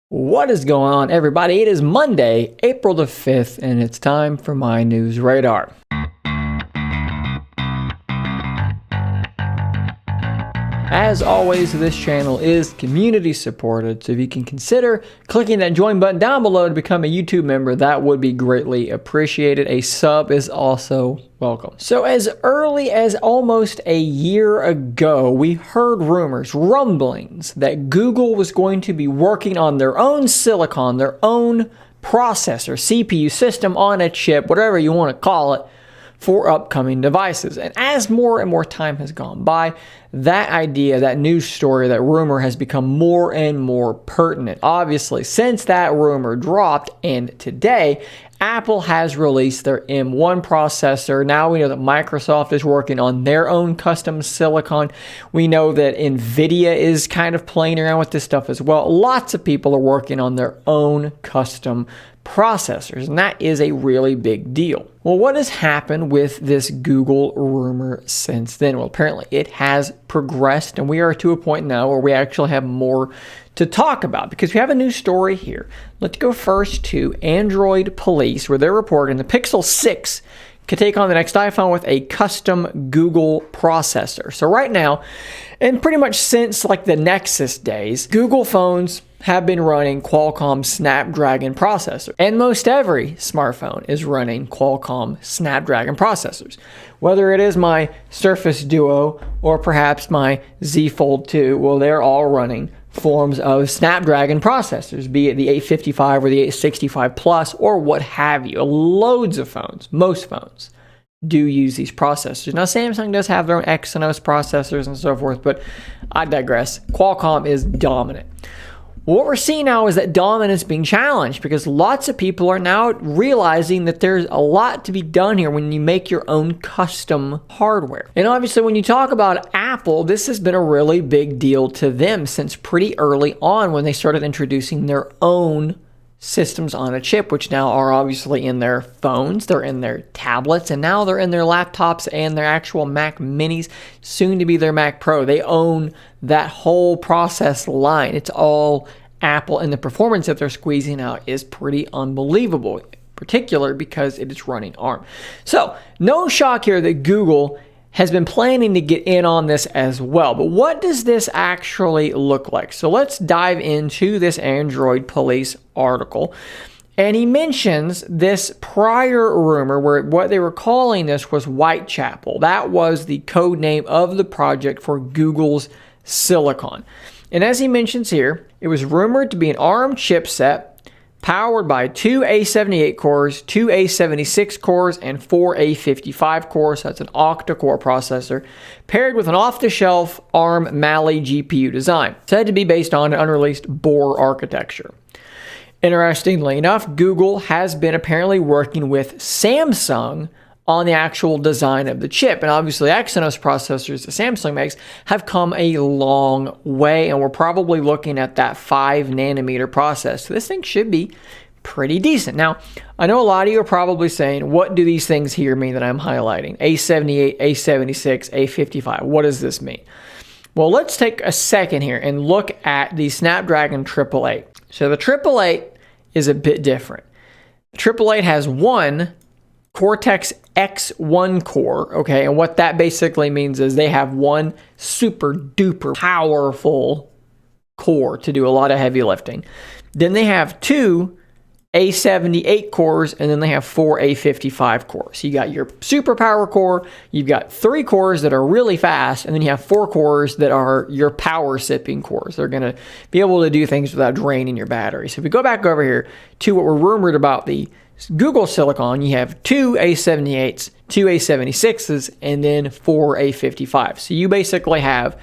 What is going on, everybody? It is Monday, April the 5th, and it's time for my news radar. As always, this channel is community supported, so if you can consider clicking that join button down below to become a YouTube member, that would be greatly appreciated. A sub is also welcome. So as early as almost a year ago, we heard rumors, rumblings, that Google was going to be working on their own silicon, their own processor, CPU, system on a chip, whatever you want to call it, for upcoming devices. And as more and more time has gone by, that idea, that news story, that rumor has become more and more pertinent. Obviously, since that rumor dropped and today, Apple has released their M1 processor. Now we know that Microsoft is working on their own custom silicon. We know that NVIDIA is kind of playing around with this stuff as well. Lots of people are working on their own custom processors, and that is a really big deal. Well, what has happened with this Google rumor since then? Well, apparently it has progressed, and we are to a point now where we actually have more to talk about because we have a new story here. Let's go first to Android Police, where they're reporting the Pixel 6 could take on the next iPhone with a custom Google processor. So right now, and pretty much since like the Nexus days, Google phones have been running Qualcomm Snapdragon processor. And most every smartphone is running Qualcomm Snapdragon processors. Whether it is my Surface Duo or perhaps my Z Fold 2, well, they're all running forms of Snapdragon processors, be it the 855 or the 865 Plus or what have you. Loads of phones, most phones, do use these processors. Now, Samsung does have their own Exynos processors and so forth, but I digress. Qualcomm is dominant. What we're seeing now is that dominance being challenged because lots of people are now realizing that there's a lot to be done here when you make your own custom hardware. And obviously, when you talk about Apple, this has been a really big deal to them since pretty early on when they started introducing their own systems on a chip, which now are obviously in their phones, they're in their tablets, and now they're in their laptops and their actual Mac Minis, soon to be their Mac Pro. They own that whole process line. It's all Apple, and the performance that they're squeezing out is pretty unbelievable, in particular because it is running ARM. So, no shock here that Google has been planning to get in on this as well. But what does this actually look like? So let's dive into this Android Police article. And he mentions this prior rumor where what they were calling this was Whitechapel. That was the code name of the project for Google's silicon. And as he mentions here, it was rumored to be an ARM chipset powered by 2 A78 cores, 2 A76 cores, and 4 A55 cores. So that's an octa-core processor, paired with an off-the-shelf ARM Mali GPU design, said to be based on an unreleased Bohr architecture. Interestingly enough, Google has been apparently working with Samsung on the actual design of the chip. And obviously, Exynos processors that Samsung makes have come a long way, and we're probably looking at that 5 nanometer process. So this thing should be pretty decent. Now, I know a lot of you are probably saying, what do these things here mean that I'm highlighting? A78, A76, A55, what does this mean? Well, let's take a second here and look at the Snapdragon 888. So the 888 is a bit different. The 888 has one Cortex X1 core, okay? And what that basically means is they have one super duper powerful core to do a lot of heavy lifting. Then they have 2 A78 cores, and then they have 4 A55 cores. So you got your superpower core, you've got 3 cores that are really fast, and then you have 4 cores that are your power sipping cores. They're gonna be able to do things without draining your battery. So if we go back over here to what we're rumored about the Google Silicon, you have 2 A78s, 2 A76s, and then 4 A55s. So you basically have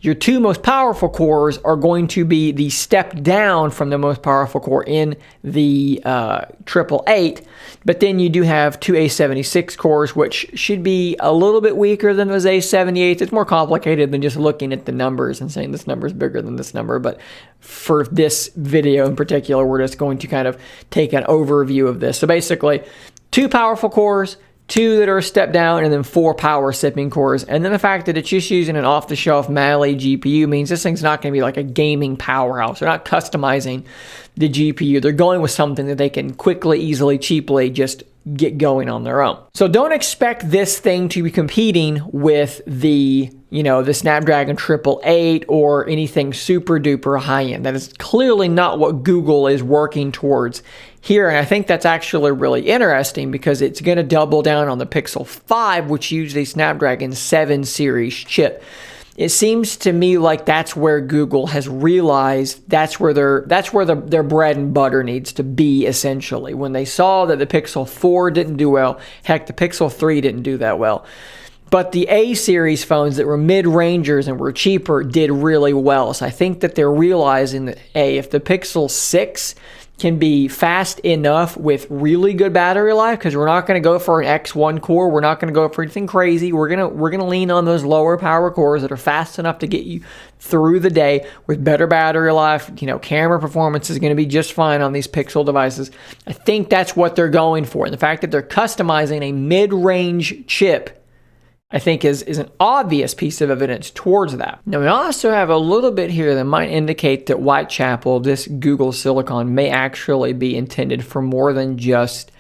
your 2 most powerful cores are going to be the step down from the most powerful core in the 888, but then you do have 2 A76 cores, which should be a little bit weaker than those A78s. It's more complicated than just looking at the numbers and saying this number is bigger than this number, but for this video in particular, we're just going to kind of take an overview of this. So basically, 2 powerful cores, 2 that are a step down, and then 4 power sipping cores. And then the fact that it's just using an off-the-shelf Mali GPU means this thing's not going to be like a gaming powerhouse. They're not customizing the GPU. They're going with something that they can quickly, easily, cheaply just get going on their own. So don't expect this thing to be competing with the Snapdragon 888 or anything super duper high end. That is clearly not what Google is working towards here. And I think that's actually really interesting because it's going to double down on the Pixel 5, which uses a Snapdragon 7 series chip. It seems to me like that's where Google has realized that's where their bread and butter needs to be, essentially. When they saw that the Pixel 4 didn't do well, heck, the Pixel 3 didn't do that well. But the A series phones that were mid-rangers and were cheaper did really well. So I think that they're realizing that, if the Pixel 6 can be fast enough with really good battery life, because we're not going to go for an X1 core, we're not going to go for anything crazy. We're gonna lean on those lower power cores that are fast enough to get you through the day with better battery life. Camera performance is going to be just fine on these Pixel devices. I think that's what they're going for. And the fact that they're customizing a mid-range chip, I think is an obvious piece of evidence towards that. Now, we also have a little bit here that might indicate that Whitechapel, this Google Silicon, may actually be intended for more than just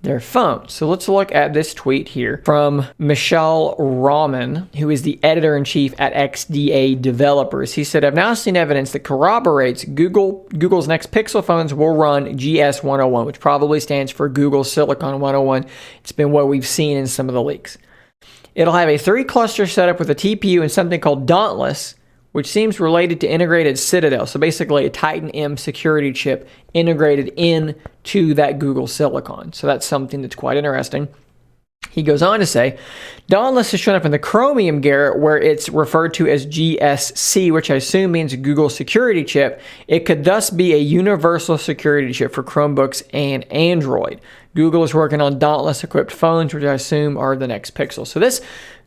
their phone. So let's look at this tweet here from Michelle Rahman, who is the editor-in-chief at XDA Developers. He said, "I've now seen evidence that corroborates Google's next Pixel phones will run GS 101, which probably stands for Google Silicon 101. It's been what we've seen in some of the leaks. It'll have a 3-cluster setup with a TPU and something called Dauntless, which seems related to integrated Citadel. So basically a Titan M security chip integrated into that Google Silicon. So that's something that's quite interesting." He goes on to say, "Dauntless is shown up in the Chromium Garrett, where it's referred to as GSC, which I assume means Google security chip. It could thus be a universal security chip for Chromebooks and Android. Google is working on Dauntless-equipped phones, which I assume are the next Pixel." So this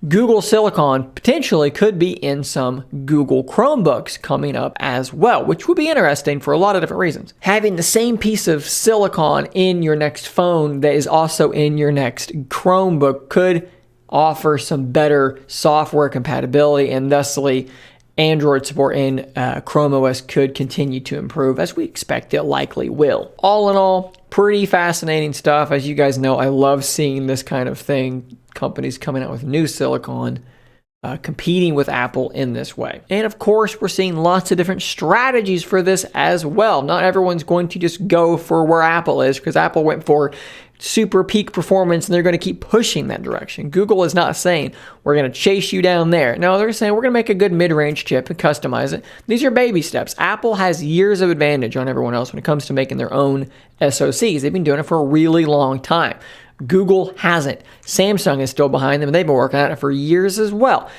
Google Silicon potentially could be in some Google Chromebooks coming up as well, which would be interesting for a lot of different reasons. Having the same piece of silicon in your next phone that is also in your next Chromebook could offer some better software compatibility, and thusly Android support in Chrome OS could continue to improve, as we expect it likely will. All in all, pretty fascinating stuff. As you guys know, I love seeing this kind of thing. Companies coming out with new silicon, competing with Apple in this way. And of course, we're seeing lots of different strategies for this as well. Not everyone's going to just go for where Apple is, because Apple went for super peak performance and they're going to keep pushing that direction. Google is not saying we're going to chase you down there. No, they're saying we're going to make a good mid-range chip and customize it. These are baby steps. Apple has years of advantage on everyone else when it comes to making their own SoCs. They've been doing it for a really long time. Google hasn't. Samsung is still behind them, and they've been working on it for years as well.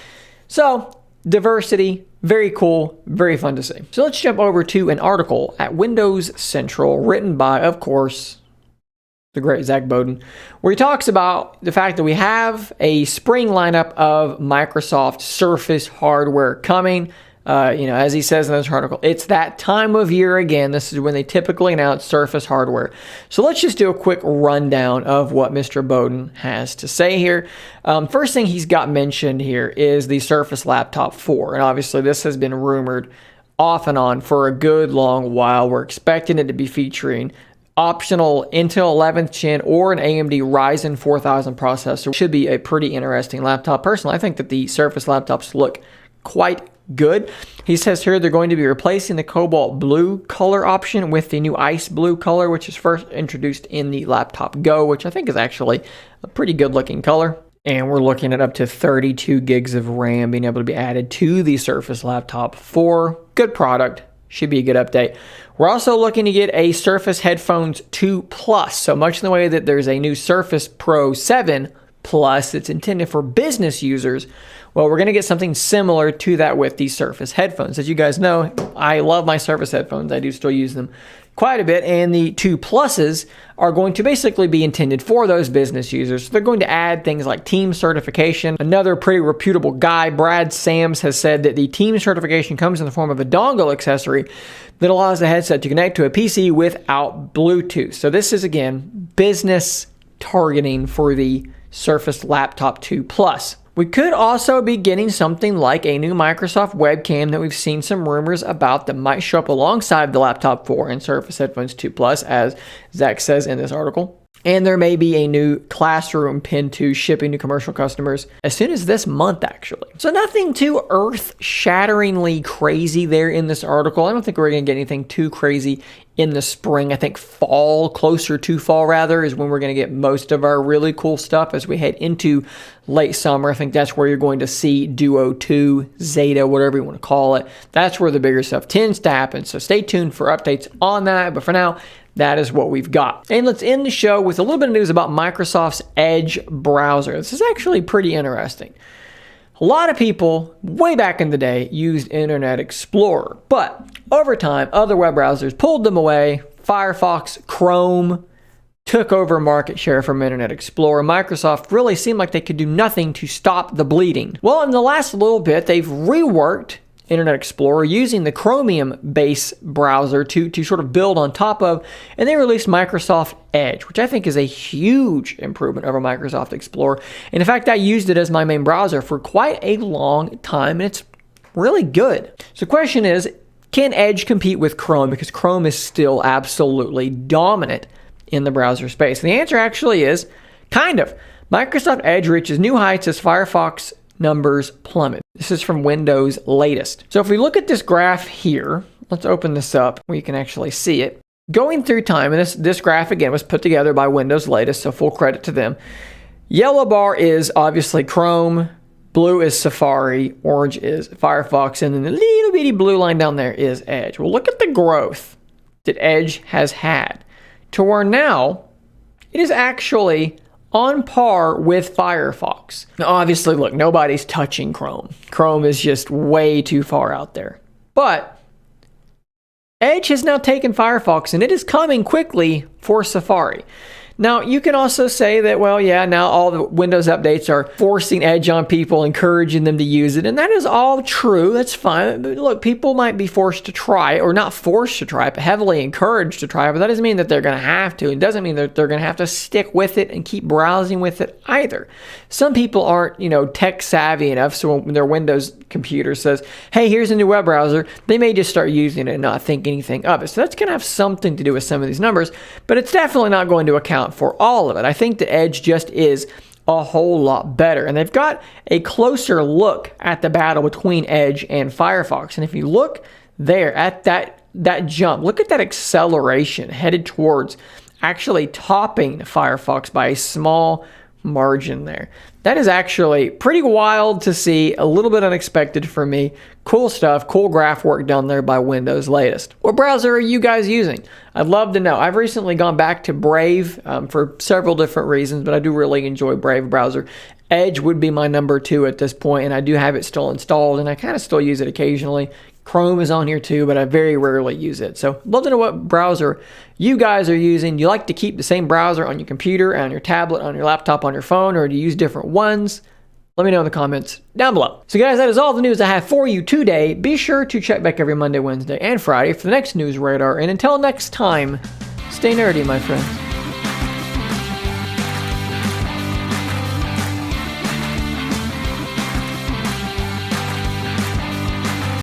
So, diversity, very cool, very fun to see. So let's jump over to an article at Windows Central written by, of course, the great Zach Bowden, where he talks about the fact that we have a spring lineup of Microsoft Surface hardware coming. As he says in this article, it's that time of year again. This is when they typically announce Surface hardware. So let's just do a quick rundown of what Mr. Bowden has to say here. First thing he's got mentioned here is the Surface Laptop 4. And obviously this has been rumored off and on for a good long while. We're expecting it to be featuring optional Intel 11th Gen or an AMD Ryzen 4000 processor. Should be a pretty interesting laptop. Personally, I think that the Surface laptops look quite good. He says here they're going to be replacing the cobalt blue color option with the new ice blue color, which is first introduced in the Laptop Go, which I think is actually a pretty good looking color. And we're looking at up to 32 gigs of RAM being able to be added to the Surface Laptop 4. Good product. Should be a good update. We're also looking to get a Surface Headphones 2 Plus. So much in the way that there's a new Surface Pro 7 Plus that's intended for business users, well, we're going to get something similar to that with the Surface headphones. As you guys know, I love my Surface headphones. I do still use them quite a bit, and the 2 Pluses are going to basically be intended for those business users. So they're going to add things like Team certification. Another pretty reputable guy, Brad Sams, has said that the Team certification comes in the form of a dongle accessory that allows the headset to connect to a PC without Bluetooth. So this is, again, business targeting for the Surface Laptop 2 Plus. We could also be getting something like a new Microsoft webcam that we've seen some rumors about that might show up alongside the Laptop 4 and Surface Headphones 2 Plus, as Zach says in this article. And there may be a new Classroom Pen 2 shipping to commercial customers as soon as this month, actually. So nothing too earth-shatteringly crazy there in this article. I don't think we're going to get anything too crazy in the spring. I think fall, closer to fall rather, is when we're going to get most of our really cool stuff as we head into late summer. I think that's where you're going to see Duo 2, Zeta, whatever you want to call it. That's where the bigger stuff tends to happen. So stay tuned for updates on that. But for now, that is what we've got. And let's end the show with a little bit of news about Microsoft's Edge browser. This is actually pretty interesting. A lot of people way back in the day used Internet Explorer, but over time, other web browsers pulled them away. Firefox, Chrome took over market share from Internet Explorer. Microsoft really seemed like they could do nothing to stop the bleeding. Well, in the last little bit, they've reworked Internet Explorer using the Chromium base browser to sort of build on top of, and they released Microsoft Edge, which I think is a huge improvement over Microsoft Explorer. And in fact, I used it as my main browser for quite a long time, and it's really good. So the question is, can Edge compete with Chrome? Because Chrome is still absolutely dominant in the browser space. And the answer actually is kind of. Microsoft Edge reaches new heights as Firefox numbers plummet. This is from Windows latest. So if we look at this graph here, let's open this up where you can actually see it. Going through time, and this graph again was put together by Windows latest, so full credit to them. Yellow bar is obviously Chrome, blue is Safari, orange is Firefox, and then the little bitty blue line down there is Edge. Well, look at the growth that Edge has had to where now it is actually on par with Firefox. Now, obviously, look, nobody's touching Chrome. Chrome is just way too far out there. But Edge has now taken Firefox, and it is coming quickly for Safari. Now, you can also say that, well, yeah, now all the Windows updates are forcing Edge on people, encouraging them to use it, and that is all true. That's fine. But look, people might be forced to try it, or not forced to try it, but heavily encouraged to try it, but that doesn't mean that they're going to have to. It doesn't mean that they're going to have to stick with it and keep browsing with it either. Some people aren't, tech savvy enough, so when their Windows computer says, hey, here's a new web browser, they may just start using it and not think anything of it. So that's going to have something to do with some of these numbers, but it's definitely not going to account for all of it. I think the Edge just is a whole lot better. And they've got a closer look at the battle between Edge and Firefox. And if you look there at that jump, look at that acceleration headed towards actually topping Firefox by a small margin there. That is actually pretty wild to see, a little bit unexpected for me. Cool stuff, cool graph work done there by Windows latest. What browser are you guys using? I'd love to know. I've recently gone back to Brave for several different reasons, but I do really enjoy Brave browser. Edge would be my number 2 at this point, and I do have it still installed, and I kind of still use it occasionally. Chrome is on here too, but I very rarely use it. So love to know what browser you guys are using. Do you like to keep the same browser on your computer, on your tablet, on your laptop, on your phone, or do you use different ones? Let me know in the comments down below. So guys, that is all the news I have for you today. Be sure to check back every Monday, Wednesday, and Friday for the next news radar. And until next time, stay nerdy, my friends.